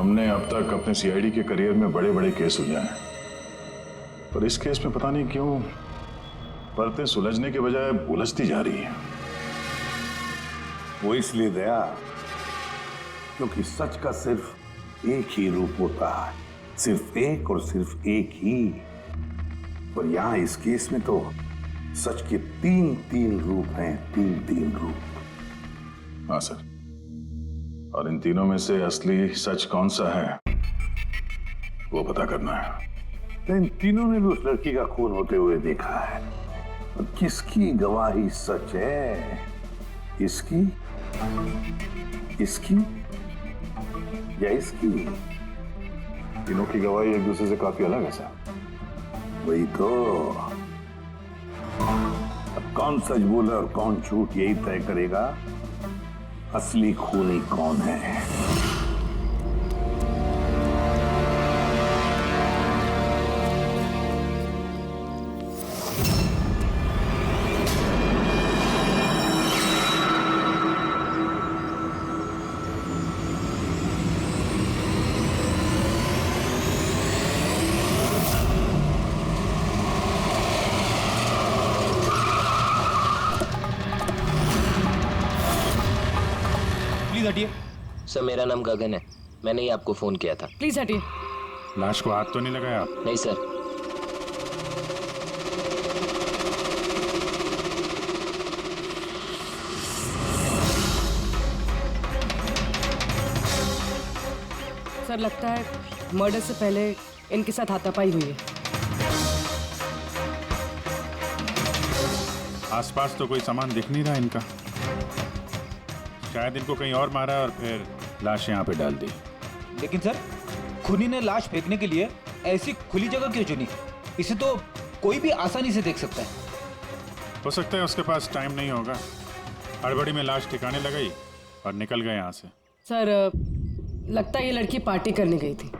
हमने अब तक अपने सीआईडी के करियर में बड़े बड़े केस सुलझाए हैं, पर इस केस में पता नहीं क्यों परतें सुलझने के बजाय उलझती जा रही हैं। वो इसलिए दया क्योंकि सच का सिर्फ एक ही रूप होता है, सिर्फ एक और सिर्फ एक ही। और यहां इस केस में तो सच के तीन रूप हैं, तीन रूप। हाँ सर, और इन तीनों में से असली सच कौन सा है वो पता करना है। तो इन तीनों ने भी उस लड़की का खून होते हुए देखा है, और किसकी गवाही सच है? इसकी, इसकी या इसकी? तीनों की गवाही एक दूसरे से काफी अलग है सर। वही तो। अब कौन सच बोला और कौन झूठ यही तय करेगा असली खूनी कौन है। हटिए। सर मेरा नाम गगन है, मैंने ही आपको फोन किया था। प्लीज हटिए। लाश को हाथ तो नहीं लगाया आप? नहीं सर। सर लगता है मर्डर से पहले इनके साथ हाथापाई हुई है। आसपास तो कोई सामान दिख नहीं रहा इनका, शायद इनको कहीं और मारा और फिर लाश यहाँ पे डाल दी। लेकिन सर खूनी ने लाश फेंकने के लिए ऐसी खुली जगह क्यों चुनी? इसे तो कोई भी आसानी से देख सकता है। हो सकता है उसके पास टाइम नहीं होगा, हड़बड़ी में लाश ठिकाने लगाई और निकल गए यहाँ से। सर लगता है ये लड़की पार्टी करने गई थी।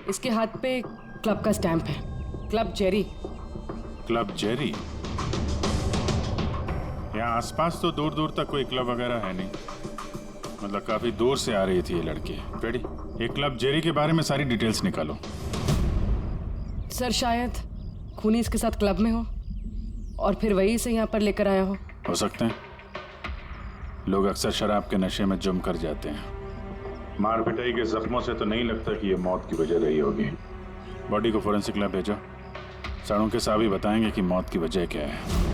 इसके हाथ पे क्लब का स्टैंप है, क्लब जेरी। Club Jerry? यहाँ आसपास तो दूर दूर तक कोई क्लब वगैरह है नहीं, मतलब काफी दूर से आ रही थी ये लड़की। रेडी, ये क्लब जेरी के बारे में सारी डिटेल्स निकालो। सर शायद खूनी इसके साथ क्लब में हो और फिर वही से यहाँ पर लेकर आया हो सकते हैं। लोग अक्सर शराब के नशे में जम कर जाते हैं। मार पिटाई के जख्मों से तो नहीं लगता कि ये मौत की वजह रही होगी। बॉडी को फोरेंसिक लैब भेजो, सड़ों के साहब ही बताएंगे कि मौत की वजह क्या है।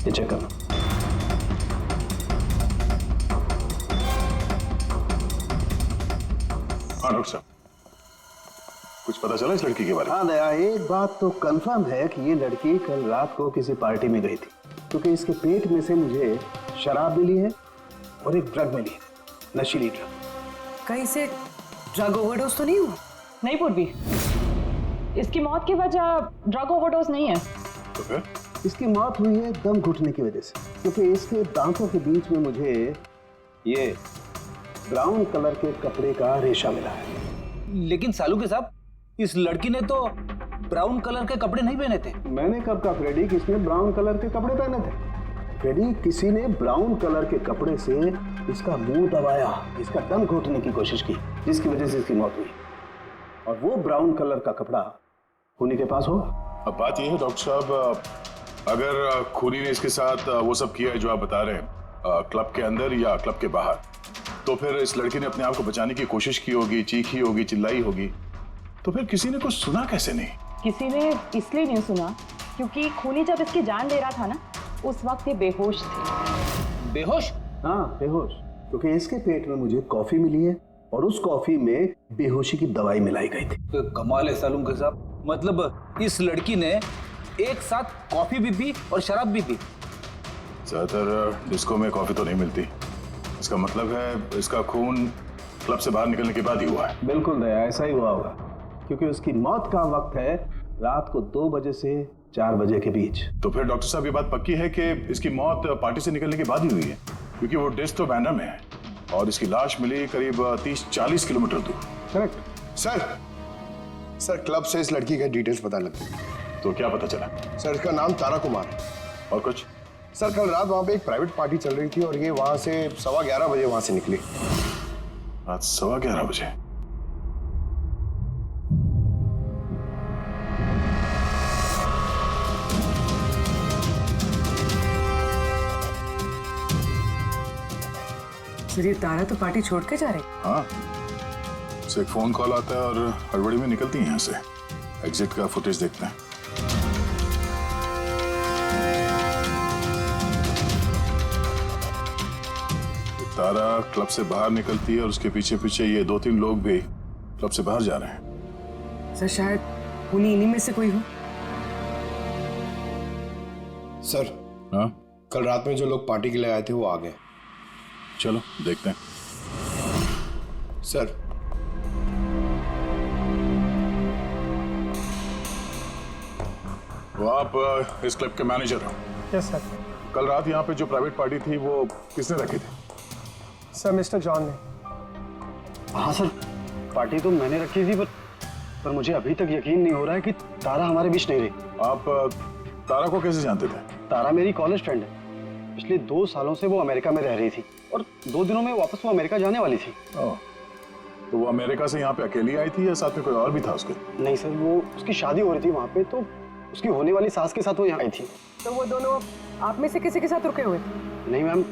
चेक करना। हाँ डॉक्टर साहब, कुछ पता चला इस लड़की के बारे में? हाँ दया, एक बात तो कंफर्म है कि ये लड़की कल रात को किसी पार्टी में गई थी, क्योंकि इसके पेट में से मुझे शराब मिली है और एक ड्रग मिली है, नशीली ड्रग। कहीं से ड्रग ओवरडोज तो नहीं हुआ? नहीं पूर्वी, इसकी मौत की वजह ड्रग ओवरडोज नहीं है। तो फिर? इसकी मौत हुई है दम घुटने की वजह से, क्योंकि इसके दांतों के बीच में मुझे ये ब्राउन कलर के कपड़े का रेशा मिला है। लेकिन सालू के साहब, इस लड़की ने तो ब्राउन कलर के कपड़े नहीं पहने थे। मैंने कब कहा फ्रेडी किसने ब्राउन कलर के कपड़े पहने थे? फ्रेडी, किसी ने ब्राउन कलर के कपड़े से इसका मुंह दबाया, इसका दम घोटने की कोशिश की, जिसकी वजह से इसकी मौत हुई। और वो ब्राउन कलर का कपड़ा खूनी के पास होगा। अब बात यह है डॉक्टर साहब, अगर खूनी ने इसके साथ वो सब किया है जो आप बता रहे हैं, क्लब के अंदर या क्लब के बाहर, तो फिर इस लड़की ने अपने आप को बचाने की कोशिश की होगी, चीखी होगी, चिल्लाई होगी, तो फिर किसी ने कुछ सुना कैसे नहीं? किसी ने इसलिए नहीं सुना क्योंकि खूनी जब इसकी जान ले रहा था ना, उस वक्त ये बेहोश थे। बेहोश? हाँ बेहोश, क्योंकि इसके पेट में मुझे कॉफी मिली है और उस कॉफी में बेहोशी की दवाई मिलाई गई थी। तो कमाल है सालू के साहब, मतलब इस लड़की ने एक साथ कॉफी भी पी और शराब भी पी। ज्यादातर डिस्को में कॉफी तो नहीं मिलती, इसका मतलब है इसका खून क्लब से बाहर निकलने के बाद ही हुआ है। बिल्कुल दया, ऐसा ही हुआ होगा, क्योंकि उसकी मौत का वक्त है रात को 2 बजे से 4 बजे के बीच। तो फिर डॉक्टर साहब ये बात पक्की है कि इसकी मौत पार्टी से निकलने के बाद ही हुई है, क्योंकि वो डिस्क तो बैंड्रा में है और इसकी लाश मिली करीब 30-40 किलोमीटर दूर। Correct sir. सर क्लब से इस लड़की के डिटेल्स पता लगते हैं। तो क्या पता चला? सर इसका नाम तारा कुमार है। और कुछ? सर कल रात वहाँ पे एक प्राइवेट पार्टी चल रही थी और ये वहाँ से 11:15 बजे वहाँ से निकली। रात 11:15 बजे? सर ये तारा तो पार्टी छोड़ के जा रही। हाँ, उसे एक फोन कॉल आता है और हड़बड़ी में निकलती है यहाँ से। एग्जिट का फुटेज देखते हैं। तारा क्लब से बाहर निकलती है और उसके पीछे पीछे ये 2-3 लोग भी क्लब से बाहर जा रहे हैं। सर शायद खूनी इन्हीं में से कोई हो। सर हाँ, कल रात में जो लोग पार्टी के लिए आए थे वो आ गए। चलो देखते हैं। सर वो आप इस क्लब के मैनेजर हो? Yes sir. कल रात यहाँ पे जो प्राइवेट पार्टी थी वो किसने रखी थी? सर मिस्टर जॉन ने। हाँ सर, पार्टी तो मैंने रखी थी पर मुझे अभी तक यकीन नहीं हो रहा है कि तारा हमारे बीच नहीं रही। आप तारा को कैसे जानते थे? तारा मेरी कॉलेज फ्रेंड है। पिछले 2 सालों से वो अमेरिका में रह रही थी और 2 दिनों में वापस वो अमेरिका जाने वाली थी। ओह, तो वो अमेरिका से यहाँ पे अकेली आई थी या साथ में कोई और भी था उसके? नहीं सर, वो उसकी शादी हो रही थी वहाँ पे, तो उसकी होने वाली सास के साथ वो यहाँ आई थी। तो वो दोनों आप में से किसी के साथ रुके हुए थे? नहीं मैम,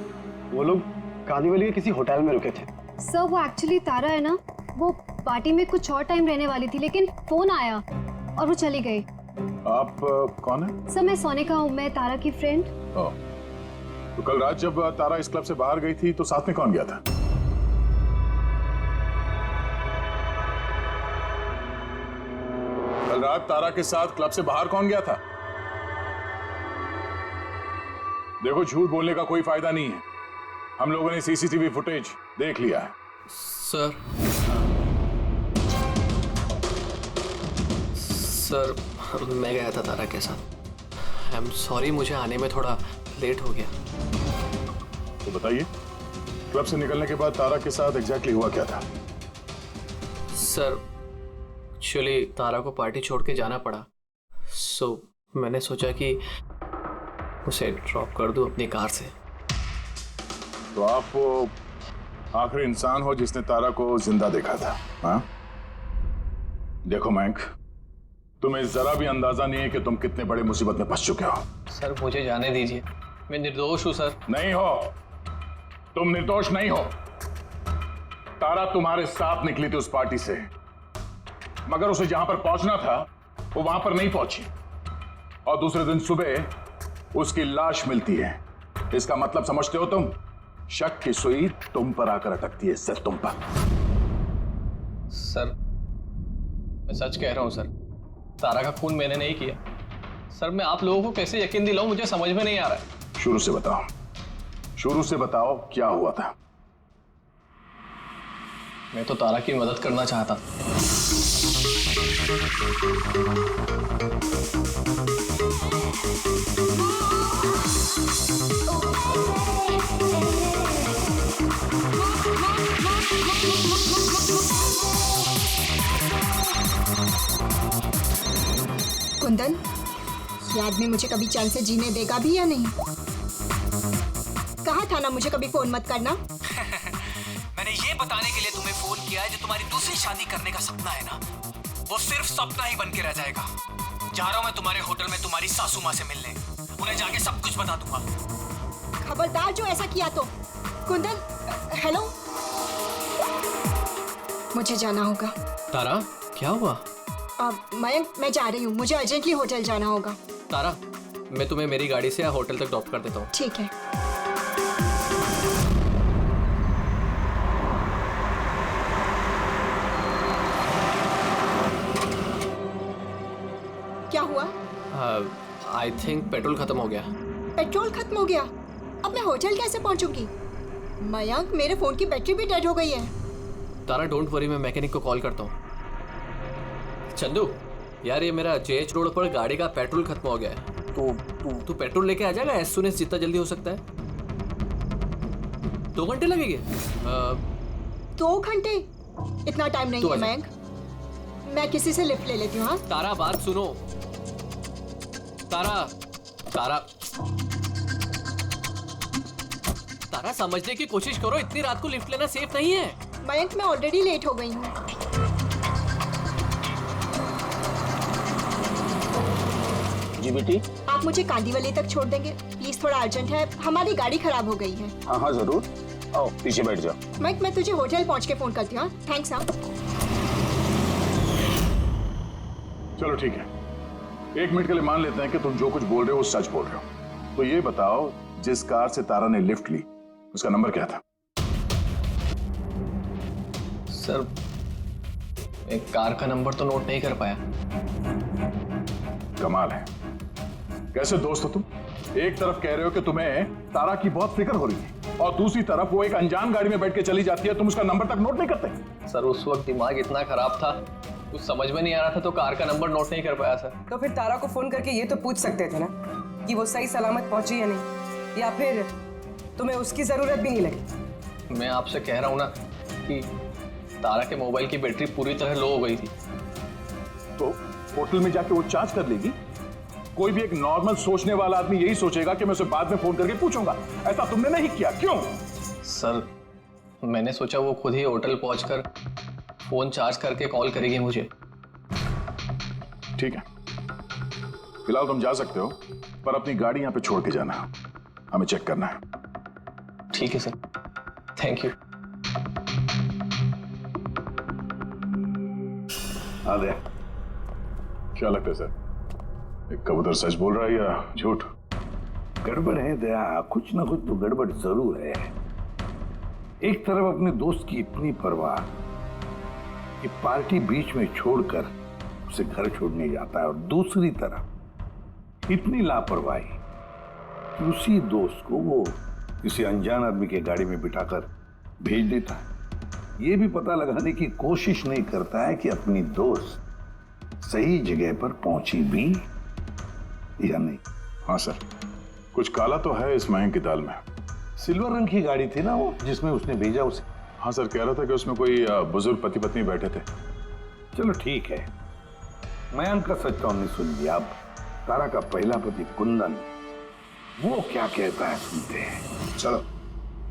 वो लोग कांदिवली के किसी होटल में रुके थे। सर वो एक्चुअली तारा है ना, वो पार्टी में कुछ और टाइम रहने वाली थी लेकिन फोन आया और वो चली गई। आप कौन है? सर मैं सोनिका हूँ, मैं तारा की फ्रेंड। ओह, तो कल रात जब तारा इस क्लब से बाहर गई थी तो साथ में कौन गया था? कल रात तारा के साथ क्लब से बाहर कौन गया था? देखो, झूठ बोलने का कोई फायदा नहीं है। हम लोगों ने सीसीटीवी फुटेज देख लिया है। सर मैं गया था तारा के साथ। आई एम सॉरी, मुझे आने में थोड़ा लेट हो गया। तो बताइए, क्लब से निकलने के बाद तारा के साथ एग्जैक्टली हुआ क्या था? सर एक्चुअली तारा को पार्टी छोड़ के जाना पड़ा, सो मैंने सोचा कि उसे ड्रॉप कर दूं अपनी कार से। तो आप वो आखिरी इंसान हो जिसने तारा को जिंदा देखा था, हाँ? देखो मयंक, तुम्हें जरा भी अंदाजा नहीं है कि तुम कितने बड़े मुसीबत में फंस चुके हो। सर मुझे जाने दीजिए, मैं निर्दोष हूँ सर। नहीं हो, तुम निर्दोष नहीं हो। तारा तुम्हारे साथ निकली थी उस पार्टी से, मगर उसे जहां पर पहुंचना था वो वहां पर नहीं पहुंची और दूसरे दिन सुबह उसकी लाश मिलती है। इसका मतलब समझते हो तुम? शक की सुई तुम पर आकर अटकती है, सिर्फ तुम पर। सर मैं सच कह रहा हूँ सर, तारा का खून मैंने नहीं किया। सर मैं आप लोगों को कैसे यकीन दिलाऊं, मुझे समझ में नहीं आ रहा है। शुरू से बताओ, शुरू से बताओ क्या हुआ था? मैं तो तारा की मदद करना चाहता। कुंदन, ये आदमी मुझे कभी चैन से जीने देगा भी या नहीं? कहा था ना मुझे कभी फोन मत करना। मैंने ये बताने के लिए तुम्हें फोन किया है, जो तुम्हारी दूसरी शादी करने का सपना है ना, वो सिर्फ सपना ही बन के रह जाएगा। जा रहा हूं मैं तुम्हारे होटल में तुम्हारी सासू माँ से मिलने, उन्हें जाके सब कुछ बता दूंगा। खबरदार जो ऐसा किया तो। कुंदन, हेलो, मुझे जाना होगा। तारा क्या हुआ? मयंक, मैं जा रही हूँ, मुझे अर्जेंटली होटल जाना होगा। तारा, मैं तुम्हें मेरी गाड़ी से होटल तक ड्रॉप कर देता हूँ। ठीक है। क्या हुआ? आई थिंक पेट्रोल खत्म हो गया। पेट्रोल खत्म हो गया? अब मैं होटल कैसे पहुंचूंगी? मयंक, मेरे फोन की बैटरी भी डेड हो गई है। तारा डोंट वरी, मैं मैकेनिक को कॉल करता हूँ। चंदू यार, ये मेरा जेएच रोड पर गाड़ी का पेट्रोल खत्म हो गया है। तू पेट्रोल लेके आ जाएगा एज सून एज जितना जल्दी हो सकता है। 2 घंटे लगेंगे? 2 घंटे? इतना टाइम नहीं है मयंक। मैं किसी से लिफ्ट ले लेती हूँ। हाँ तारा बात सुनो। तारा तारा तारा समझने की कोशिश करो, इतनी रात को लिफ्ट लेना सेफ नहीं है। मयंक, मैं ऑलरेडी लेट हो गई हूँ। जी बेटी। आप मुझे कांदीवली तक छोड़ देंगे प्लीज? थोड़ा अर्जेंट है, हमारी गाड़ी खराब हो गई है। हाँ हाँ जरूर, आओ पीछे बैठ जाओ। मयंक, मैं तुझे होटल पहुँच के फोन करती हूँ। थैंक्स। हाँ चलो ठीक है, 1 मिनट के लिए मान लेते हैं कि तुम जो कुछ बोल रहे हो वो सच बोल रहे हो। तो ये बताओ, जिस कार से तारा ने लिफ्ट ली उसका नंबर क्या था? सर, एक कार का नंबर तो नोट नहीं कर पाया। कमाल है, कैसे दोस्त हो तुम? एक तरफ कह रहे हो कि तुम्हें तारा की बहुत फिक्र हो रही है और दूसरी तरफ वो एक अनजान गाड़ी में बैठ के चली जाती है, तुम उसका नंबर तक नोट नहीं करते। सर, उस वक्त दिमाग इतना खराब था, कुछ समझ में नहीं आ रहा था, तो कार का नंबर नोट नहीं कर पाया सर। तो फिर तारा को फोन करके ये तो पूछ सकते थे ना कि वो सही सलामत पहुंची या नहीं, या फिर तुम्हें उसकी जरूरत भी नहीं लगी। मैं आपसे कह रहा हूँ ना कि तारा के मोबाइल की बैटरी पूरी तरह लो हो गई थी। तो होटल में जाके वो चार्ज कर लेगी। कोई भी एक नॉर्मल सोचने वाला आदमी यही सोचेगा कि मैं उसे बाद में फोन करके पूछूंगा। ऐसा तुमने नहीं किया, क्यों? सर, मैंने सोचा वो खुद ही होटल पहुंचकर फोन चार्ज करके कॉल करेगी मुझे। ठीक है, फिलहाल तुम जा सकते हो, पर अपनी गाड़ी यहाँ पे छोड़ के जाना, हमें चेक करना है। ठीक है सर, थैंक यू। आ गया। क्या लगता है सर, एक कबूतर सच बोल रहा है या झूठ? गड़बड़ है दया, कुछ ना कुछ तो गड़बड़ जरूर है। एक तरफ अपने दोस्त की इतनी परवाह कि पार्टी बीच में छोड़कर उसे घर छोड़ने जाता है, और दूसरी तरफ इतनी लापरवाही कि उसी दोस्त को वो किसी अनजान आदमी के गाड़ी में बिठाकर भेज देता है। ये भी पता लगाने की कोशिश नहीं करता है कि अपनी दोस्त सही जगह पर पहुंची भी या नहीं। हाँ सर, कुछ काला तो है इस मयंक की दाल में। सिल्वर रंग की गाड़ी थी ना वो जिसमें उसने भेजा उसे। हाँ सर, कह रहा था कि उसमें कोई बुजुर्ग पति पत्नी बैठे थे। चलो ठीक है, मयंक का सच तो हमने सुन लिया। अब तारा का पहला पति कुंदन, वो क्या कहता है सुनते हैं। चलो।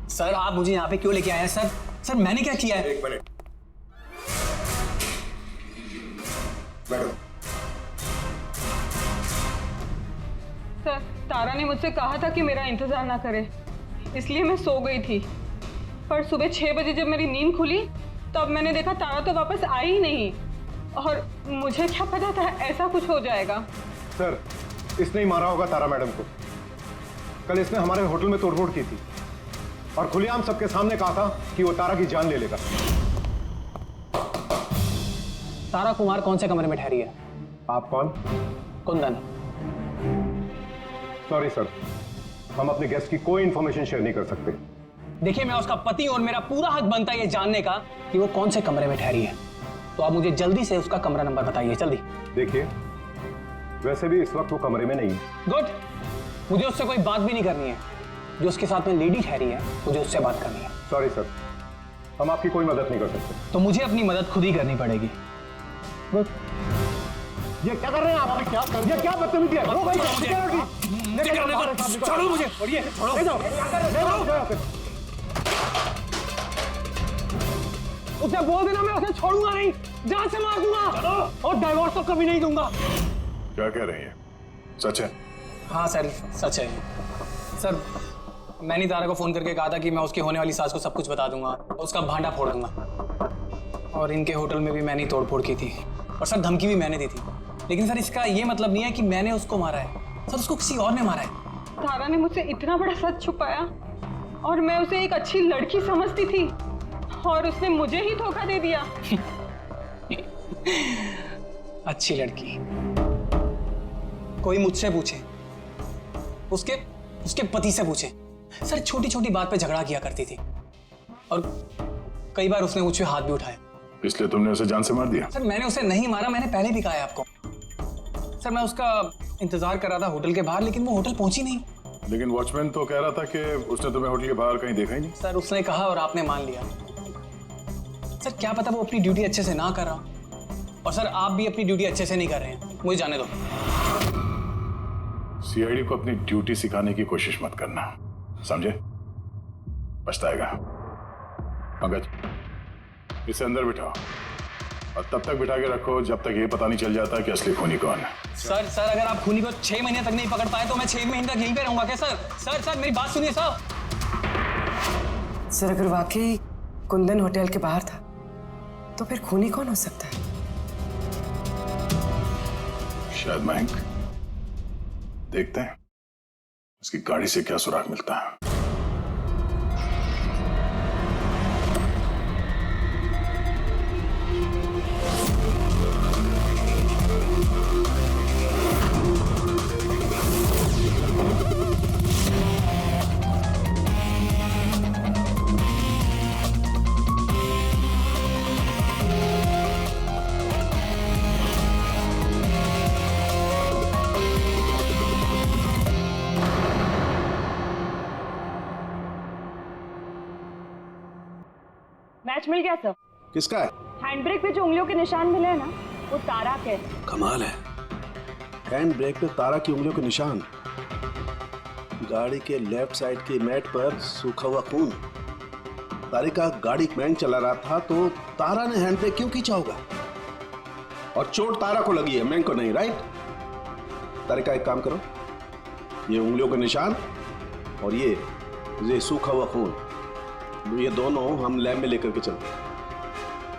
सर, आप मुझे यहाँ पे क्यों लेके आए हैं सर? सर, मैंने क्या किया है? 1 मिनट बैठो। सर, तारा ने मुझसे कहा था कि मेरा इंतजार ना करे, इसलिए मैं सो गई थी। पर सुबह 6 बजे जब मेरी नींद खुली तब मैंने देखा तारा तो वापस आई ही नहीं, और मुझे क्या पता था ऐसा कुछ हो जाएगा। सर, इसने ही मारा होगा तारा मैडम को। कल इसने हमारे होटल में तोड़फोड़ की थी और खुलेआम सबके सामने कहा था कि वो तारा की जान ले लेगा। तारा कुमार कौन से कमरे में ठहरी है? आप कौन? कुंदन। सॉरी सर, हम अपने गेस्ट की कोई इंफॉर्मेशन शेयर नहीं कर सकते। देखिए, मैं उसका पति और मेरा पूरा हक बनता है ये जानने का कि वो कौन से कमरे में ठहरी है। तो आप मुझे जल्दी से उसका कमरा नंबर बताइए, जल्दी। देखिए, वैसे भी इस वक्त वो कमरे में नहीं है। गुड, मुझे उससे कोई बात भी नहीं करनी है। जो उसके साथ में लेडी ठहरी है, मुझे उससे बात करनी है। सॉरी सर, हम आपकी कोई मदद नहीं कर सकते। तो मुझे अपनी मदद खुद ही करनी पड़ेगी। गुड। ये क्या कर रहे हैं आप? क्या कर रहे हैं? ये क्या बदतमीजी है? छोड़ो मुझे। और ये छोड़ो। ले जाओ। उसे बोल देना मैं उसे छोड़ूंगा नहीं, जान से मार दूंगा और डाइवोर्स तो कभी नहीं दूंगा। क्या कह रही है, सच है? हाँ सर, सच है। सर, मैंने तारा को फोन करके कहा था कि मैं उसकी होने वाली सास को सब कुछ बता दूंगा, उसका भांडा फोड़ दूंगा। और इनके होटल में भी मैंने ही तोड़फोड़ की थी, और सर धमकी भी मैंने दी थी। लेकिन सर, इसका ये मतलब नहीं है कि मैंने उसको मारा है। सर, उसको किसी और ने मारा है। तारा ने मुझसे इतना बड़ा सच छुपाया और मैं उसे एक अच्छी लड़की समझती थी, और उसने मुझे ही धोखा दे दिया। अच्छी लड़की? कोई मुझसे पूछे, उसके पति से पूछे। सर, छोटी छोटी बात पे झगड़ा किया करती थी, और कई बार उसने मुझ पे हाथ भी उठाया। इसलिए तुमने उसे जान से मार दिया? सर, मैंने उसे नहीं मारा, मैंने पहले भी कहा है आपको। सर, मैं उसका इंतजार कर रहा था होटल के बाहर, लेकिन वो होटल पहुंची नहीं। लेकिन वॉचमैन तो कह रहा था कि उसने तुम्हें होटल के बाहर कहीं देखा ही नहीं। सर, उसने कहा और आपने मान लिया। सर, क्या पता वो अपनी ड्यूटी अच्छे से ना कर रहा, और सर आप भी अपनी ड्यूटी अच्छे से नहीं कर रहे हैं, मुझे जाने दो। सीआईडी को अपनी ड्यूटी सिखाने की कोशिश मत करना, समझे? पछताएगा। पंकज, इसे अंदर बिठाओ और तब तक बिठा के रखो जब तक ये पता नहीं चल जाता कि असली खूनी कौन है। सर अगर आप खूनी को 6 महीने तक नहीं पकड़ पाए तो मैं 6 महीने तक यहीं पे रहूंगा क्या सर? सर मेरी बात सुनिए सर। सर अगर वाकई कुंदन होटल के बाहर था तो फिर खूनी कौन हो सकता है? शायद मयंक। देखते हैं उसकी गाड़ी से क्या सुराग मिलता है। मैच मिल गया सर। किसका है? हैंड ब्रेक पे जो उंगलियों के निशान मिले हैं ना, वो तारा के। कमाल है, हैंड ब्रेक पे तारा की उंगलियों के निशान, गाड़ी के लेफ्ट साइड के मैट पर सूखा हुआ खून। तारिका गाड़ी मैंग चला रहा था तो तारा ने हैंड ब्रेक क्यों खींचा होगा? और चोट तारा को लगी है, मैंग को नहीं, राइट? तारिका एक काम करो, ये उंगलियों के निशान और ये सूखा हुआ खून, ये दोनों हम लैब में लेकर के चलते हैं।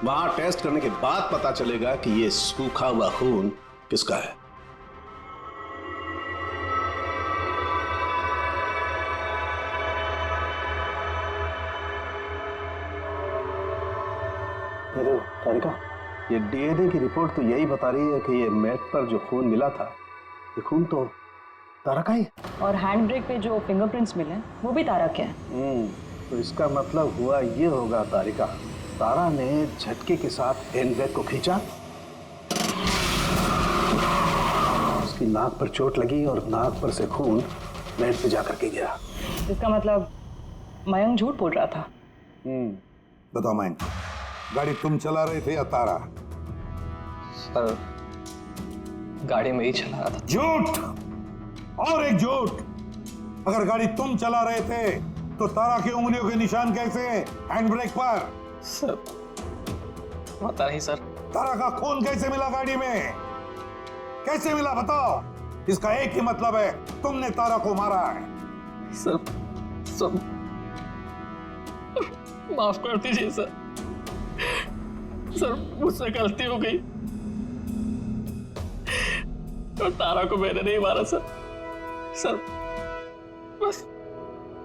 वहां टेस्ट करने के बाद पता चलेगा कि ये सूखा हुआ खून किसका है। तारिका, ये डीएनए की रिपोर्ट तो यही बता रही है कि ये मैट पर जो खून मिला था, ये खून तो तारा का ही। और हैंड ब्रेक पे जो फिंगरप्रिंट्स मिले वो भी तारा के हैं। तो इसका मतलब हुआ ये होगा तारिका, तारा ने झटके के साथ हैंड ब्रेक को खींचा, उसकी नाक पर चोट लगी और नाक पर से खून मैट पे जाकर के गिरा। इसका मतलब मयंक झूठ बोल रहा था। बताओ मयंक, गाड़ी तुम चला रहे थे या तारा? सर गाड़ी में ही चला रहा था। झूठ और एक झूठ। अगर गाड़ी तुम चला रहे थे तो तारा की उंगलियों के निशान कैसे हैंड ब्रेक पर? सर पता नहीं सर। तारा का खून कैसे मिला गाड़ी में? कैसे मिला बताओ? इसका एक ही मतलब है, तुमने तारा को मारा है। सर माफ कर दीजिए सर। सर मुझसे गलती हो गई और तारा को मैंने नहीं मारा सर। सर बस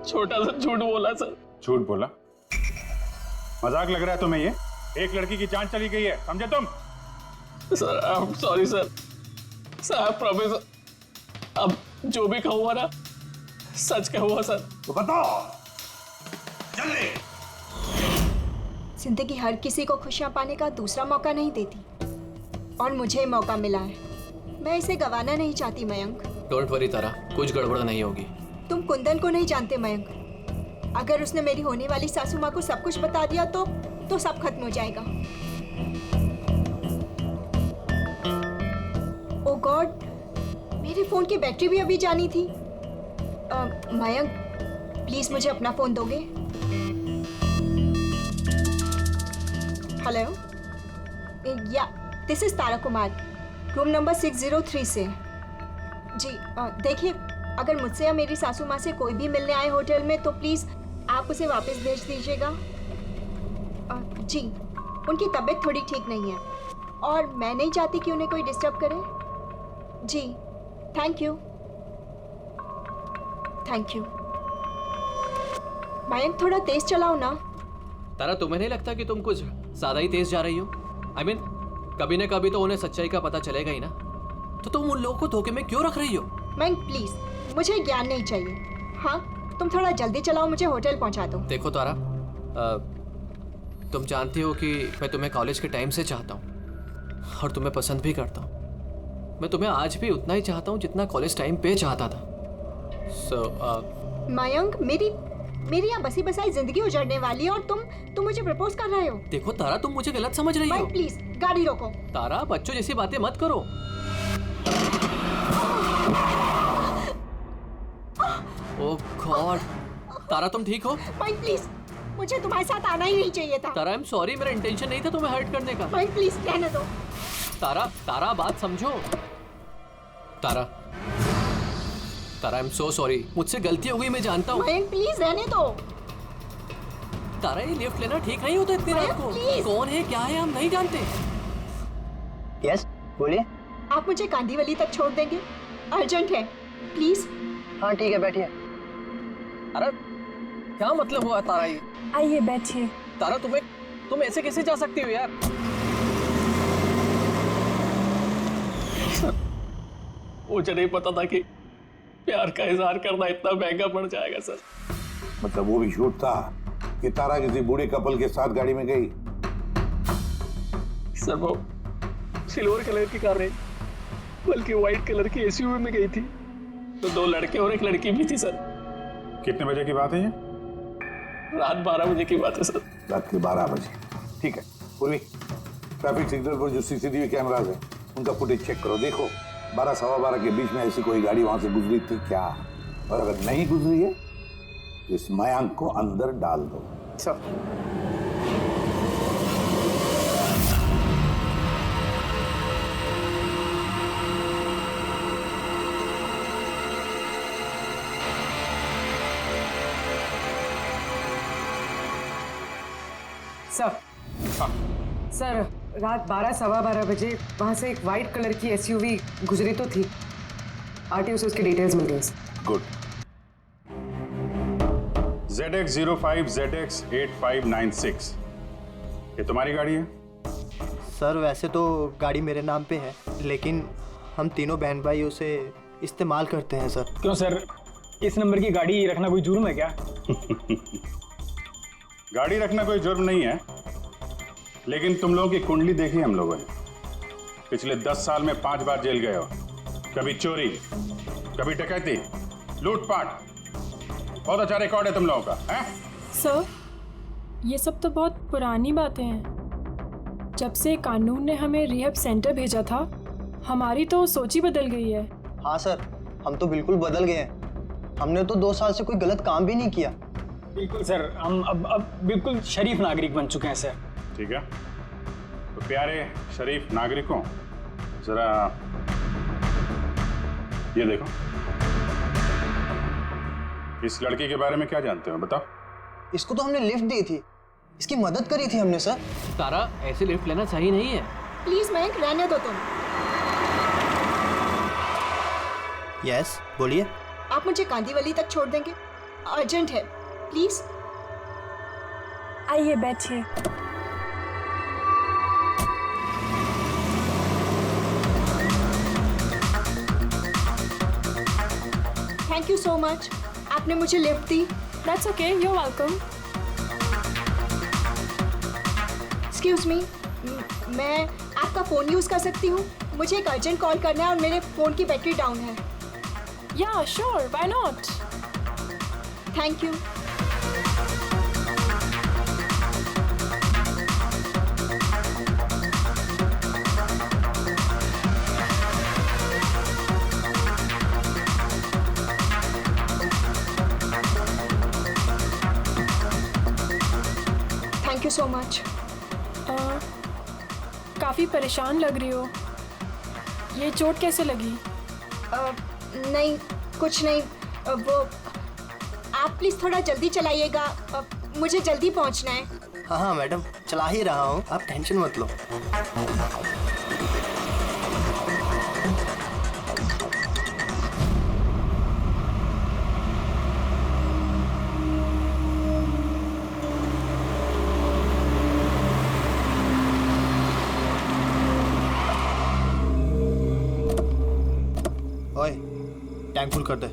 छोटा सा झूठ बोला सर। झूठ बोला? मजाक लग रहा है तुम्हें? ये एक लड़की की जान चली गई है, समझे तुम? Sir I am sorry sir. Sir I promise, अब जो भी कहूँगा ना सच कहूँगा सर। तो बताओ जल्दी। जिंदगी हर किसी को खुशियां पाने का दूसरा मौका नहीं देती और मुझे मौका मिला है, मैं इसे गंवाना नहीं चाहती मयंक। डोंट वरी तारा, कुछ गड़बड़ नहीं होगी। तुम कुंदन को नहीं जानते मयंक, अगर उसने मेरी होने वाली सासू माँ को सब कुछ बता दिया तो सब खत्म हो जाएगा। ओ गॉड, मेरे फोन की बैटरी भी अभी जानी थी। मयंक प्लीज मुझे अपना फोन दोगे? हेलो, या this is Tara Kumar, room number 603 से। जी देखिए, अगर मुझसे या मेरी सासू माँ से कोई भी मिलने आए होटल में तो प्लीज़ आप उसे वापस भेज दीजिएगा। जी, उनकी तबीयत थोड़ी ठीक नहीं है और मैं नहीं चाहती कि उन्हें कोई डिस्टर्ब करे। जी थैंक यू। मयंक थोड़ा तेज चलाओ ना। तारा तुम्हें नहीं लगता कि तुम कुछ ज्यादा ही तेज जा रही हो? I mean, कभी ना कभी तो उन्हें सच्चाई का पता चलेगा ही ना, तो तुम उन लोगों को धोखे में क्यों रख रही हो? मयंक प्लीज, मुझे ज्ञान नहीं चाहिए। हाँ तुम थोड़ा जल्दी चलाओ, मुझे होटल पहुंचा दो। देखो तारा, तुम जानती हो कि मैं तुम्हें कॉलेज के टाइम से चाहता हूँ और तुम्हें पसंद भी करता हूँ। मैं तुम्हें आज भी उतना ही चाहता हूँ जितना कॉलेज टाइम पे चाहता था। मयंक मेरी यहाँ बसी बसाई जिंदगी उजड़ने वाली है और तुम मुझे प्रपोज कर रहे हो। देखो तारा, तुम मुझे गलत समझ रही हो। भाई प्लीज गाड़ी रोको। तारा, बच्चों जैसी बातें मत करो। ओह गॉड, तारा तुम ठीक हो? भाई प्लीज, मुझे तुम्हारे साथ आना ही नहीं चाहिए था। तारा, आई एम सॉरी, मेरा इंटेंशन नहीं था तुम्हें हर्ट करने का। भाई प्लीज रहने दो। तारा, तारा बात समझो। तारा, तारा आई एम सो सॉरी, मुझसे गलती हो गई, मैं जानता हूँ। भाई प्लीज रहने दो। तारा, ये लिफ्ट लेना ठीक नहीं होता इतनी रात को। कौन है, क्या है, हम नहीं जानते। यस, बोलिए। आप मुझे कांदीवली तक छोड़ देंगे? अर्जेंट है, प्लीज। हाँ ठीक है, बैठिए। अरे क्या मतलब हुआ तारा ये? आइए बैठिए। तारा, तुम ऐसे कैसे जा सकती हो यार? मुझे नहीं पता था कि प्यार का इजहार करना इतना महंगा पड़ जाएगा सर। मतलब वो भी झूठ था कि तारा किसी बूढ़े कपल के साथ गाड़ी में गई? सर वो सिल्वर कलर की कार नहीं, बल्कि व्हाइट कलर की एसयूवी में गई थी। तो 2 लड़के और 1 लड़की भी थी सर। कितने बजे की बात है ये? रात 12 बजे की बात है सर। रात के 12 बजे, ठीक है। पूर्वी, ट्रैफिक सिग्नल पर जो सीसीटीवी कैमराज है उनका फुटेज चेक करो। देखो 12 सवा 12 के बीच में ऐसी कोई गाड़ी वहां से गुजरी थी क्या? और अगर नहीं गुजरी है तो इस मयांक को अंदर डाल दो। सर, रात 12 सवा 12 बजे वहाँ से एक वाइट कलर की एसयूवी गुजरी तो थी। आरटीओ से उसकी डिटेल्स मिल गई। गुड। ZX05 ZX8596, ये तुम्हारी गाड़ी है? सर वैसे तो गाड़ी मेरे नाम पे है, लेकिन हम तीनों बहन भाई उसे इस्तेमाल करते हैं सर। क्यों सर, इस नंबर की गाड़ी रखना कोई जुर्म है क्या? गाड़ी रखना कोई जुर्म नहीं है, लेकिन तुम लोगों की कुंडली देखी हम लोगों ने। पिछले 10 साल में 5 बार जेल गए हो। कभी चोरी, कभी डकैती, लूटपाट। बहुत अच्छा रिकॉर्ड है तुम लोगों का, हैं? सर, ये सब तो बहुत पुरानी बातें हैं। जब से कानून ने हमें रिहैब सेंटर भेजा था, हमारी तो सोच ही बदल गई है। हाँ सर, हम तो बिल्कुल बदल गए हैं। हमने तो 2 साल से कोई गलत काम भी नहीं किया। बिल्कुल सर, हम अब बिल्कुल शरीफ नागरिक बन चुके हैं सर। ठीक है, तो प्यारे शरीफ नागरिकों, जरा ये देखो, इस लड़की के बारे में क्या जानते हो, बताओ। इसको तो हमने लिफ्ट दी थी, इसकी मदद करी थी हमने सर। तारा, ऐसे लिफ्ट लेना सही नहीं है। प्लीज मयंक, रहने दो तुम। यस, बोलिए। आप मुझे कांदीवली तक छोड़ देंगे? अर्जेंट है, प्लीज। आइए बैठिए। थैंक यू सो मच, आपने मुझे lift the. That's okay, you're welcome. Excuse me, मैं आपका फ़ोन यूज़ कर सकती हूँ? मुझे एक अर्जेंट कॉल करना है और मेरे फ़ोन की बैटरी डाउन है। Yeah, sure, why not? Thank you. Thank you so much. काफ़ी परेशान लग रही हो। ये चोट कैसे लगी? नहीं, कुछ नहीं। वो आप प्लीज़ थोड़ा जल्दी चलाइएगा, मुझे जल्दी पहुंचना है। हाँ हाँ मैडम, चला ही रहा हूँ, आप टेंशन मत लो। ओए, टैंक फुल कर दे।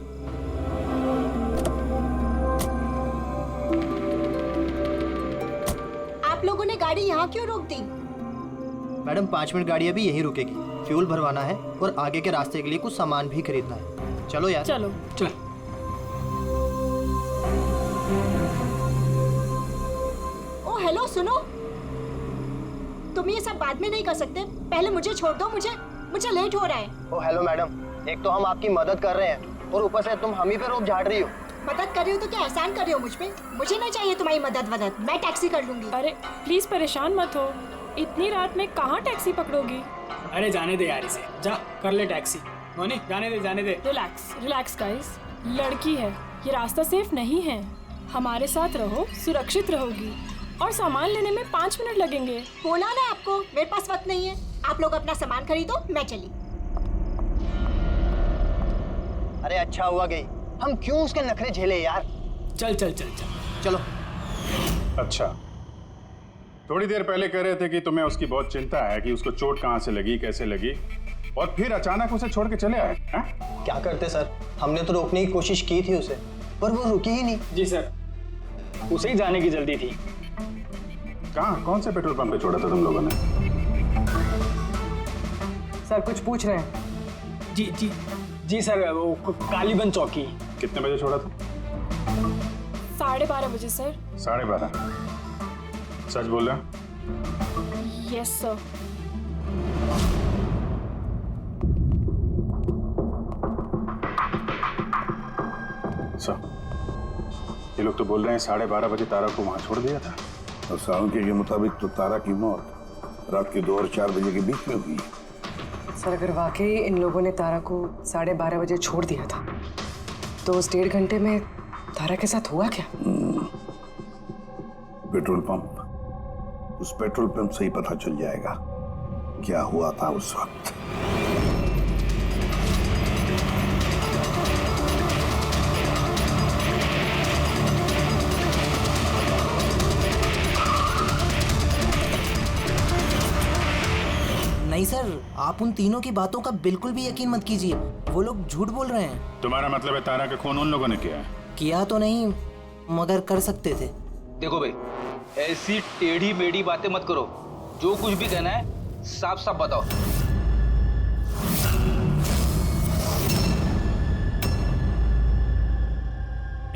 आप लोगों ने गाड़ी यहाँ क्यों रोक दी? मैडम 5 मिनट गाड़ी अभी यहीं रुकेगी, फ्यूल भरवाना है और आगे के रास्ते के लिए कुछ सामान भी खरीदना है। चलो यार। चलो। चलो। सुनो, तुम ये सब बाद में नहीं कर सकते। पहले मुझे छोड़ दो, मुझे लेट हो रहा है। ओ हेलो मैडम, एक तो हम आपकी मदद कर रहे हैं और ऊपर से तुम हम ही पे रोक झाड़ रही हो। मदद कर रही हो तो क्या एहसान कर रही हो मुझ पे? मुझे नहीं चाहिए तुम्हारी मदद, मैं टैक्सी कर लूंगी। अरे प्लीज परेशान मत हो, इतनी रात में कहाँ टैक्सी पकड़ोगी? अरे जाने दे यार इसे, जा कर ले टैक्सी। मोनी जाने दे। रिलैक्स गाइस, लड़की है, ये रास्ता सेफ नहीं है। हमारे साथ रहो, सुरक्षित रहोगी। और सामान लेने में 5 मिनट लगेंगे। बोला ना आपको, मेरे पास वक्त नहीं है। आप लोग अपना सामान खरीदो, मैं चली। अरे अच्छा हुआ गई, हम क्यों उसके नखरे झेले यार। चल चलो। अच्छा, थोड़ी देर पहले कह रहे थे कि तुम्हें उसकी बहुत चिंता है कि उसको चोट कहाँ से लगी, कैसे लगी, और फिर अचानक उसे छोड़ के चले आए। क्या करते सर, हमने तो रोकने की कोशिश की थी उसे, पर वो रुकी ही नहीं। जी सर, उसे ही जाने की जल्दी थी। कहाँ, कौन से पेट्रोल पंप पे छोड़ा था तुम लोगों ने? सर कुछ पूछ रहे हैं? जी सर, वो कालीबंद चौकी। कितने बजे छोड़ा था? 12:30 बजे सर। 12:30? सच बोल रहे? Yes sir. ये लोग तो बोल रहे हैं 12:30 बजे तारा को वहां छोड़ दिया था। और सावंकी के मुताबिक तो तारा की मौत रात के 2 और 4 बजे के बीच में हुई। सर अगर वाकई इन लोगों ने तारा को 12:30 बजे छोड़ दिया था तो उस 1.5 घंटे में तारा के साथ हुआ क्या? पेट्रोल पंप, उस पेट्रोल पंप से ही पता चल जाएगा क्या हुआ था उस वक्त। नहीं सर, आप उन तीनों की बातों का बिल्कुल भी यकीन मत कीजिए, वो लोग झूठ बोल रहे हैं। तुम्हारा मतलब है तारा का खून उन लोगों ने किया है? किया तो नहीं, मगर कर सकते थे। देखो भाई, ऐसी टेढ़ी मेढ़ी बातें मत करो, जो कुछ भी कहना है साफ साफ बताओ।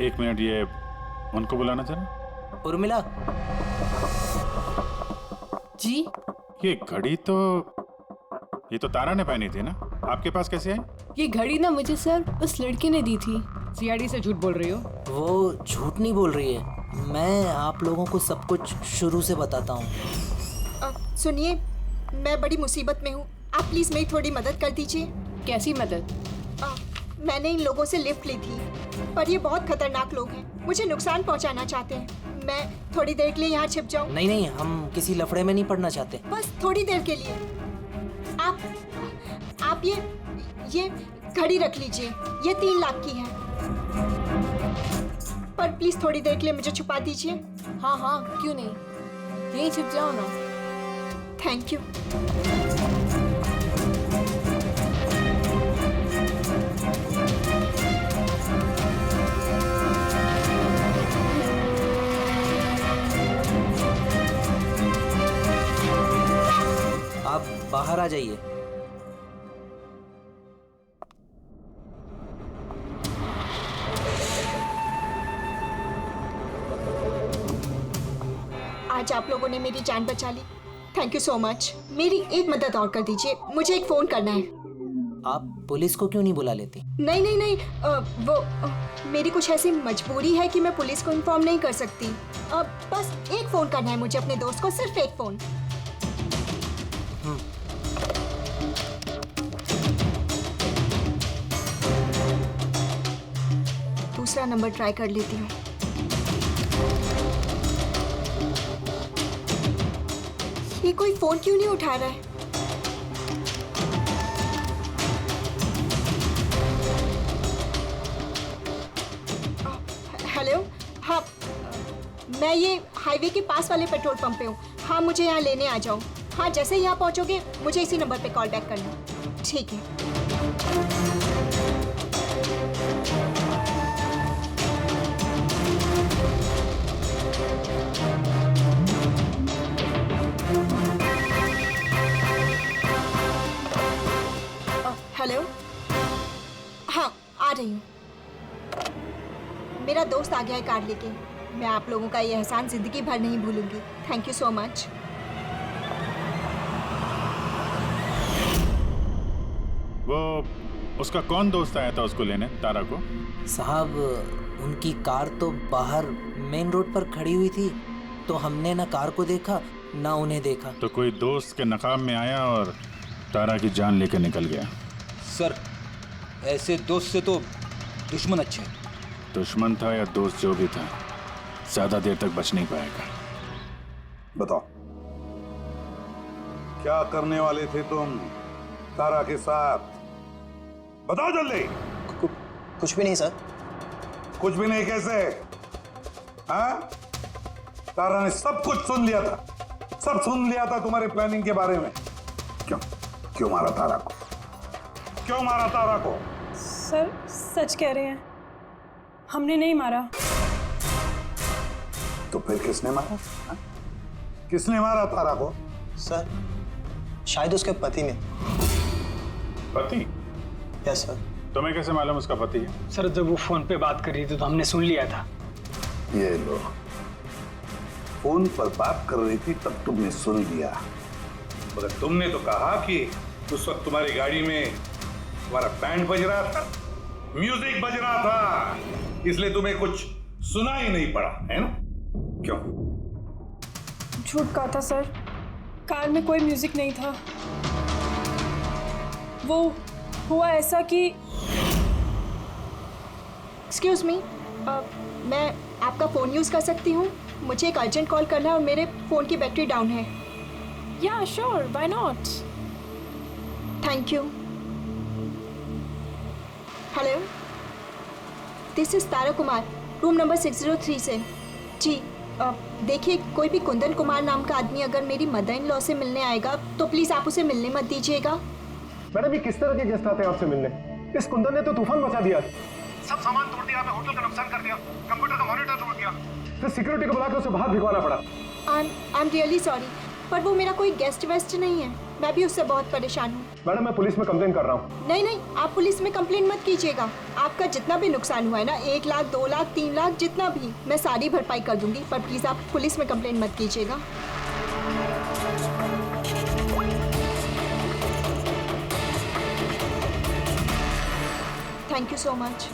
एक मिनट, ये उनको बुलाना जरा। उर्मिला जी। ये घड़ी तो तारा ने पहनी थी ना, आपके पास कैसे आई? ये घड़ी ना मुझे सर उस लड़की ने दी थी। सीआईडी से झूठ बोल रही हो? वो झूठ नहीं बोल रही है, मैं आप लोगों को सब कुछ शुरू से बताता हूँ। सुनिए, मैं बड़ी मुसीबत में हूँ, आप प्लीज मेरी थोड़ी मदद कर दीजिए। कैसी मदद? मैंने इन लोगों से लिफ्ट ली थी, पर ये बहुत खतरनाक लोग हैं, मुझे नुकसान पहुँचाना चाहते हैं। मैं थोड़ी देर के लिए यहाँ छिप जाऊँ? नहीं, हम किसी लफड़े में नहीं पड़ना चाहते। बस थोड़ी देर के लिए। आप ये घड़ी रख लीजिए, ये 3 लाख की है, पर प्लीज थोड़ी देर के लिए मुझे छुपा दीजिए। हाँ, क्यों नहीं, यहीं छिप जाओ ना। Thank you. आप बाहर आ जाइए। आज आप लोगों ने मेरी जान बचा ली, थैंक यू सो मच। मेरी एक मदद और कर दीजिए, मुझे एक फोन करना है। आप पुलिस को क्यों नहीं बुला लेती? नहीं, वो मेरी कुछ ऐसी मजबूरी है कि मैं पुलिस को इन्फॉर्म नहीं कर सकती। बस एक फोन करना है मुझे अपने दोस्त को, सिर्फ एक फोन। दूसरा नंबर ट्राई कर लेती हूँ। ये कोई फोन क्यों नहीं उठा रहा है? हेलो, हाँ, मैं ये हाईवे के पास वाले पेट्रोल पंप पे हूँ। हाँ, मुझे यहाँ लेने आ जाओ। हाँ, जैसे ही यहाँ पहुँचोगे मुझे इसी नंबर पे कॉल बैक करना। ठीक है। हेलो, हाँ, आ रही हूँ। मेरा दोस्त आ गया है कार लेके। मैं आप लोगों का ये एहसान ज़िंदगी भर नहीं भूलूंगी। Thank you so much. वो उसका कौन दोस्त आया था उसको लेने, तारा को? साहब उनकी कार तो बाहर मेन रोड पर खड़ी हुई थी, तो हमने ना कार को देखा ना उन्हें देखा। तो कोई दोस्त के नकाब में आया और तारा की जान लेकर निकल गया। सर ऐसे दोस्त से तो दुश्मन अच्छे। दुश्मन था या दोस्त, जो भी था, ज्यादा देर तक बच नहीं पाएगा। बताओ क्या करने वाले थे तुम तारा के साथ? बताओ जल्दी। कुछ भी नहीं सर। कुछ भी नहीं कैसे? हाँ? तारा ने सब कुछ सुन लिया था, सब सुन लिया था तुम्हारे प्लानिंग के बारे में। क्यों मारा तारा को? क्यों मारा तारा को? सर सच कह रहे हैं, हमने नहीं मारा। तो फिर किसने मारा? हा? किसने मारा तारा को? सर शायद उसके पति ने। पति? Yes sir. तुम्हें कैसे मालूम उसका पति है? सर जब वो फोन पे बात कर रही थी तो हमने सुन लिया था। ये लो, फोन पर बात कर रही थी तब तुमने सुन लिया, मगर तुमने तो कहा कि उस वक्त तुम्हारी गाड़ी में तुम्हारा बैंड बज रहा था, म्यूजिक बज रहा था, इसलिए तुम्हें कुछ सुना ही नहीं पड़ा, है ना? क्यों? झूठ कहा था सर, कार में कोई म्यूजिक नहीं था। वो हुआ ऐसा कि एक्सक्यूज मी, मैं आपका फ़ोन यूज़ कर सकती हूँ? मुझे एक अर्जेंट कॉल करना है और मेरे फ़ोन की बैटरी डाउन है। या sure, why not. Thank you. Hello, this is Tara Kumar, room number 603 से। जी देखिए, कोई भी कुंदन कुमार नाम का आदमी अगर मेरी मदर इन लॉ से मिलने आएगा तो प्लीज़ आप उसे मिलने मत दीजिएगा। मैडम ये किस तरह के गेस्ट आते हैं आपसे मिलने? इस कुंदन ने तो तूफान मचा दिया, सब सामान तोड़ दिया, होटल का नुकसान कर दिया, कंप्यूटर का मॉनिटर तोड़ दिया, फिर सिक्योरिटी को बुला के उसे बाहर भिगवाना पड़ा। आई एम रियली सॉरी, पर वो मेरा कोई गेस्ट वेस्ट नहीं है, मैं भी उससे बहुत परेशान हूँ। मैडम मैं पुलिस में कंप्लेन कर रहा हूँ। नहीं नहीं, आप पुलिस में कंप्लेन मत कीजिएगा। आपका जितना भी नुकसान हुआ है ना, 1 लाख 2 लाख 3 लाख जितना भी, मैं सारी भरपाई कर दूंगी, पर प्लीज़ आप पुलिस में कंप्लेन मत कीजिएगा। Thank you so much.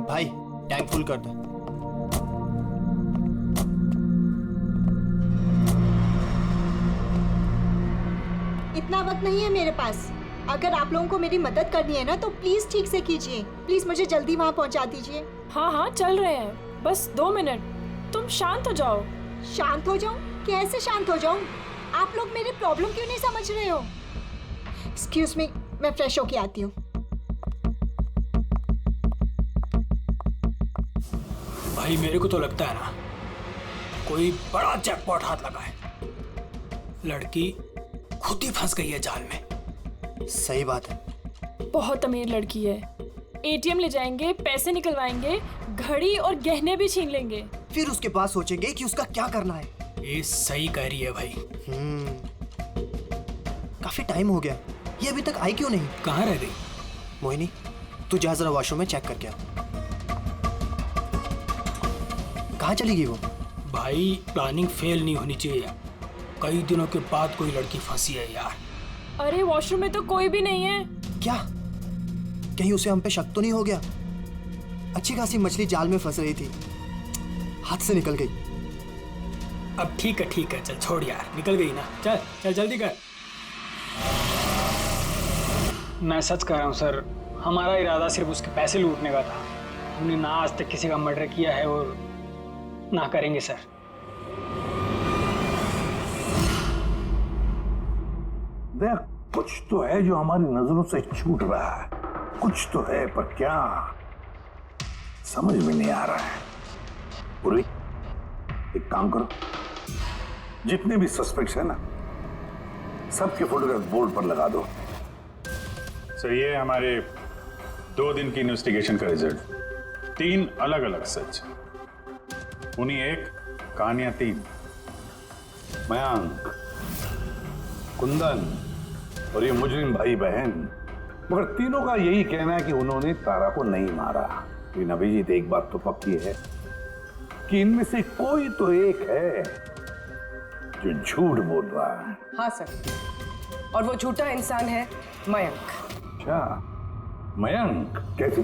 भाई टैंक फुल कर दो। इतना वक्त नहीं है मेरे पास। अगर आप लोगों को मेरी मदद करनी है ना तो प्लीज ठीक से कीजिए। प्लीज मुझे जल्दी वहाँ पहुँचा दीजिए। हाँ हाँ चल रहे हैं, बस 2 मिनट, तुम शांत हो जाओ। शांत हो जाऊं? कैसे शांत हो जाऊं? आप लोग मेरी प्रॉब्लम क्यों नहीं समझ रहे हो? एक्सक्यूज मी, मैं फ्रेश होके आती हूँ। भाई मेरे को तो लगता है ना कोई बड़ा जैकपॉट हाथ लगा है। लड़की खुद ही फंस गई है जाल में। सही बात है। बहुत अमीर लड़की है, एटीएम ले जाएंगे, पैसे निकलवाएंगे, घड़ी और गहने भी छीन लेंगे। फिर उसके पास सोचेंगे कि उसका क्या करना है। ये सही कह रही है भाई। काफी टाइम हो गया, ये अभी तक आई क्यों नहीं? कहाँ रह गई? मोहिनी तू जा जरा वॉशरूम में चेक करके आ। कहाँ चली गई वो? भाई प्लानिंग फेल नहीं होनी चाहिए। कई दिनों के बाद कोई लड़की फंसी है यार। अरे वॉशरूम में तो कोई भी नहीं है। क्या कहीं उसे हम पे शक तो नहीं हो गया? अच्छी खासी मछली जाल में फंस रही थी, हाथ से निकल गई। अब ठीक है चल छोड़ यार, निकल गई ना, चल चल जल्दी कर। मैं सच कह रहा हूँ सर, हमारा इरादा सिर्फ उसके पैसे लूटने का था। हमने ना आज तक किसी का मर्डर किया है और ना करेंगे सर। देख कुछ तो है जो हमारी नजरों से छूट रहा है, कुछ तो है, पर क्या समझ में नहीं आ रहा है। पूरी एक काम करो, जितने भी सस्पेक्ट्स है ना सबके फोटोग्राफ बोर्ड पर लगा दो। सर ये हमारे 2 दिन की इन्वेस्टिगेशन का रिजल्ट। 3 अलग अलग सच, उन्हीं एक कहानियां 3। मयंक, कुंदन और ये मुजरिम भाई बहन, मगर तीनों का यही कहना है कि उन्होंने तारा को नहीं मारा। लेकिन अभिजीत, एक बात तो पक्की है कि इनमें से कोई तो एक है जो झूठ बोल रहा है। हाँ सर, और वो झूठा इंसान है मयंक। अच्छा, मयंक कैसे?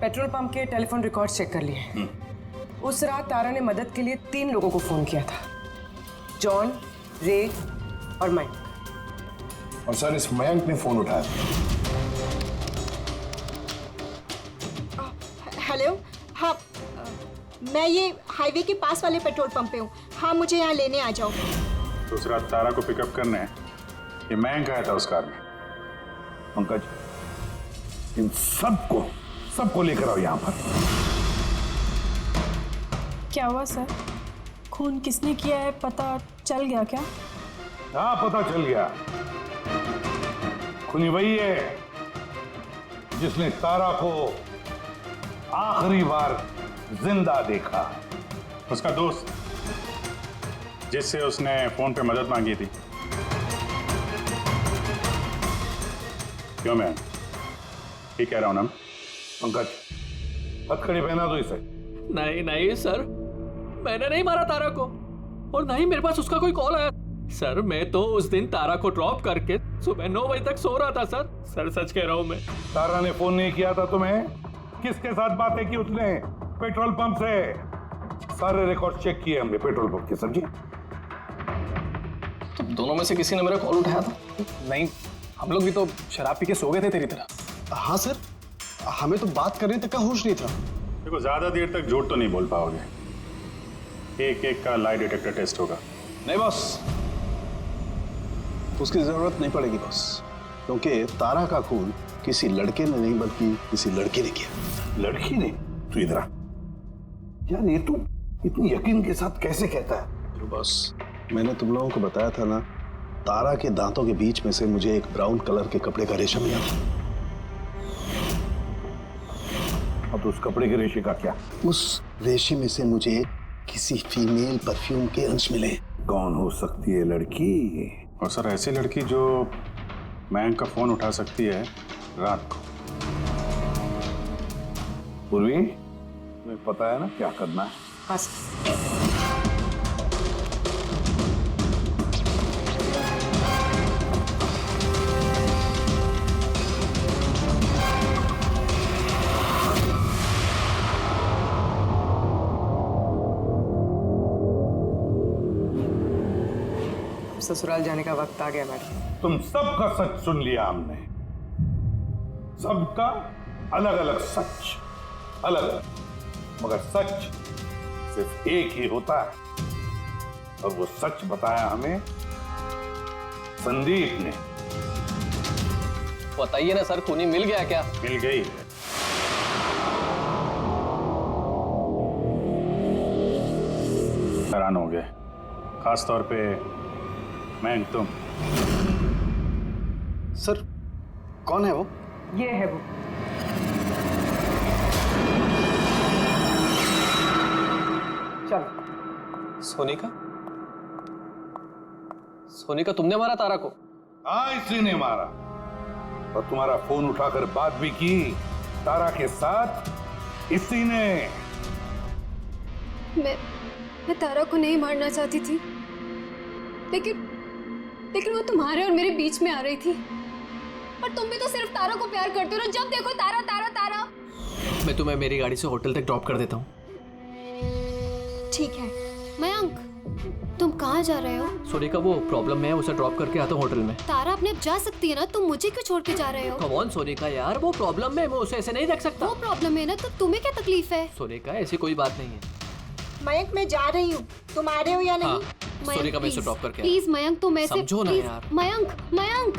पेट्रोल पंप के टेलीफोन रिकॉर्ड्स चेक कर लिए। उस रात तारा ने मदद के लिए 3 लोगों को फोन किया था, जॉन, रे और मयंक। और सर, इस मयंक ने फोन उठाया। हेलो, हाँ, मैं ये हाईवे के पास वाले पेट्रोल पंप पे हूँ। हाँ, मुझे यहाँ लेने आ जाओ। तो उस रात तारा को पिकअप करने ये मयंक आया था उस कार में। पंकज, इन सबको लेकर आओ यहाँ पर। क्या हुआ सर? खून किसने किया है पता चल गया क्या? हाँ, पता चल गया। खूनी वही है जिसने तारा को आखिरी बार जिंदा देखा। उसका दोस्त जिससे उसने फोन पे मदद मांगी थी। क्यों मैं ठीक कह रहा हूं ना? पंकज, हथकड़ी पहना दो इसे। नहीं नहीं सर, मैंने नहीं मारा तारा को, और नहीं मेरे पास उसका कोई कॉल आया। सर, मैं तो उस दिन तारा को ड्रॉप करके सुबह 9 बजे तक सो रहा था सर। सर, सच कह रहा हूं मैं। तारा ने फोन नहीं किया था तुम्हें? किसके साथ बातें की उसने? पेट्रोल पंप से। सारे रिकॉर्ड चेक किए हमने पेट्रोल पंप के। समझे? तो दोनों में से किसी ने मेरा कॉल उठाया था? नहीं, हम लोग भी तो शराब पी के सो गए थे तेरी तरह। हाँ सर, हमें तो बात करने तक का होश नहीं था। देखो, ज्यादा देर तक झूठ तो नहीं बोल पाओगे। एक एक का लाई डिटेक्टर टेस्ट होगा। नहीं बॉस, उसकी जरूरत नहीं पड़ेगी बॉस, क्योंकि तारा का खून किसी लड़के ने नहीं बल्कि किसी लड़की ने किया। लड़की ने? तू इधर आ यार, ये तू इतनी यकीन के साथ कैसे कहता है? तो बॉस, मैंने तुम लोगों को बताया था ना, तारा के दांतों के बीच में से मुझे एक ब्राउन कलर के कपड़े का रेशा मिला था। अब तो उस कपड़े के रेशे का क्या? उस रेशे में से मुझे किसी फीमेल परफ्यूम के अंश मिले। कौन हो सकती है लड़की? और सर, ऐसी लड़की जो मयंक का फोन उठा सकती है रात को। पूर्वी, तुम्हें पता है ना क्या करना है? हाँ सर। ससुराल जाने का वक्त आ गया मैडम। तुम सबका सच सुन लिया हमने। सबका अलग अलग सच, अलग अलग, मगर सच सिर्फ एक ही होता है, और वो सच बताया हमें संदीप ने। बताइए ना सर, खूनी मिल गया क्या? मिल गई। हैरान हो गए, खास तौर पे मयंक तुम। सर, कौन है वो? ये है वो। चलो। सोनिका? सोनिका, तुमने मारा तारा को? हाँ, इसी ने मारा, और तुम्हारा फोन उठाकर बात भी की तारा के साथ इसी ने। मैं तारा को नहीं मारना चाहती थी, लेकिन वो तुम्हारे और मेरे बीच में आ रही थी। और तुम भी तो सिर्फ तारा को प्यार करते हो ना, जब देखो तारा तारा तारा। मैं तुम्हें मेरी गाड़ी से होटल तक ड्रॉप कर देता हूँ। ठीक है। मयंक, तुम कहाँ जा रहे हो? सोनिका, वो प्रॉब्लम में है, उसे ड्रॉप करके आता हूँ होटल में। तारा अपने आप जा सकती है ना, तुम मुझे क्यों छोड़ के जा रहे हो? कम ऑन सोनिका यार, वो प्रॉब्लम में, मैं उसे ऐसे नहीं रख सकता। वो प्रॉब्लम है ना, तो तुम्हें क्या तकलीफ है? सोनिका, ऐसी कोई बात नहीं है। मयंक, मैं जा रही हूँ, तुम आ रहे हो या नहीं? हाँ, सोनिका, मैं इसे ड्रॉप करके प्लीज मयंक, तुम ऐसे समझो ना यार। मयंक, मयंक।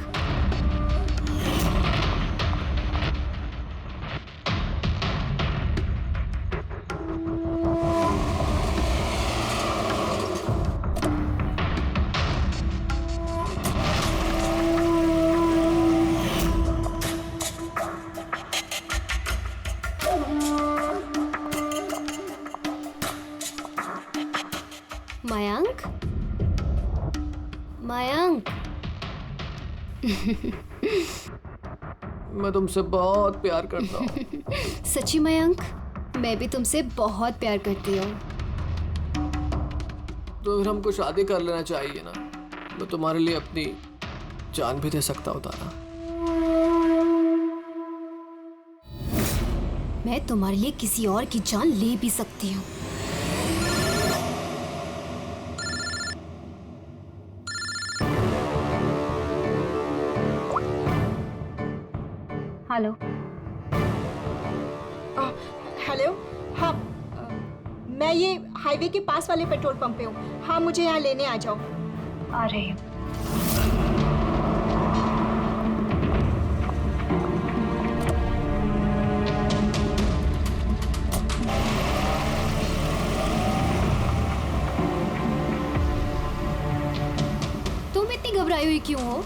मयंक, मयंक। मैं तुमसे बहुत प्यार करता हूँ। सच्ची मयंक, मैं भी तुमसे बहुत प्यार करती हूँ। तो फिर हमको शादी कर लेना चाहिए ना। मैं तुम्हारे लिए अपनी जान भी दे सकता हूँ तारा। मैं तुम्हारे लिए किसी और की जान ले भी सकती हूँ। हेलो। हेलो। हाँ, मैं ये हाईवे के पास वाले पेट्रोल पंप पे हूँ। हाँ, मुझे यहाँ लेने आ जाओ। आ रही हूँ। तुम इतनी घबराई हुई क्यों हो?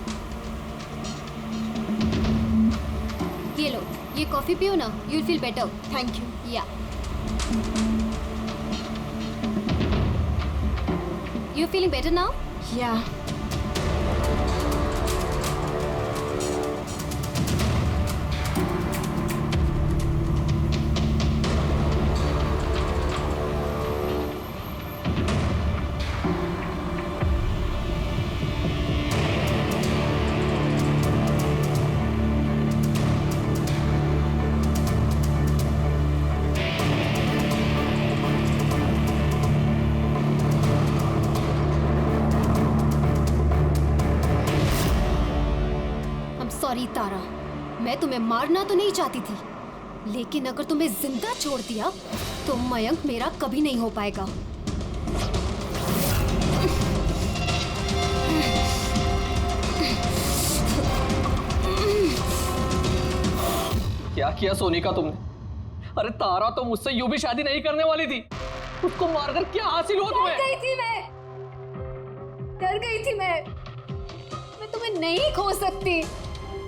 ये लो, ये कॉफी पियो ना, you'll feel better. Thank you. Yeah. You feeling better now? Yeah. Sorry Tara, मैं तुम्हें मारना तो नहीं चाहती थी, लेकिन अगर तुम्हें जिंदा छोड़ दिया तो मयंक मेरा कभी नहीं हो पाएगा। क्या किया सोनिका तुमने? अरे तारा तो मुझसे यूं भी शादी नहीं करने वाली थी। उसको मारकर क्या हासिल हुआ तुम्हें? डर गई थी मैं तुम्हें नहीं खो सकती,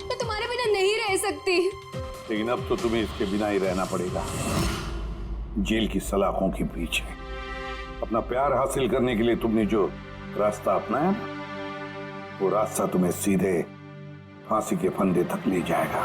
मैं तुम्हारे बिना नहीं रह सकती। लेकिन अब तो तुम्हें इसके बिना ही रहना पड़ेगा, जेल की सलाखों के पीछे। अपना प्यार हासिल करने के लिए तुमने जो रास्ता अपनाया ना, वो रास्ता तुम्हें सीधे फांसी के फंदे तक ले जाएगा।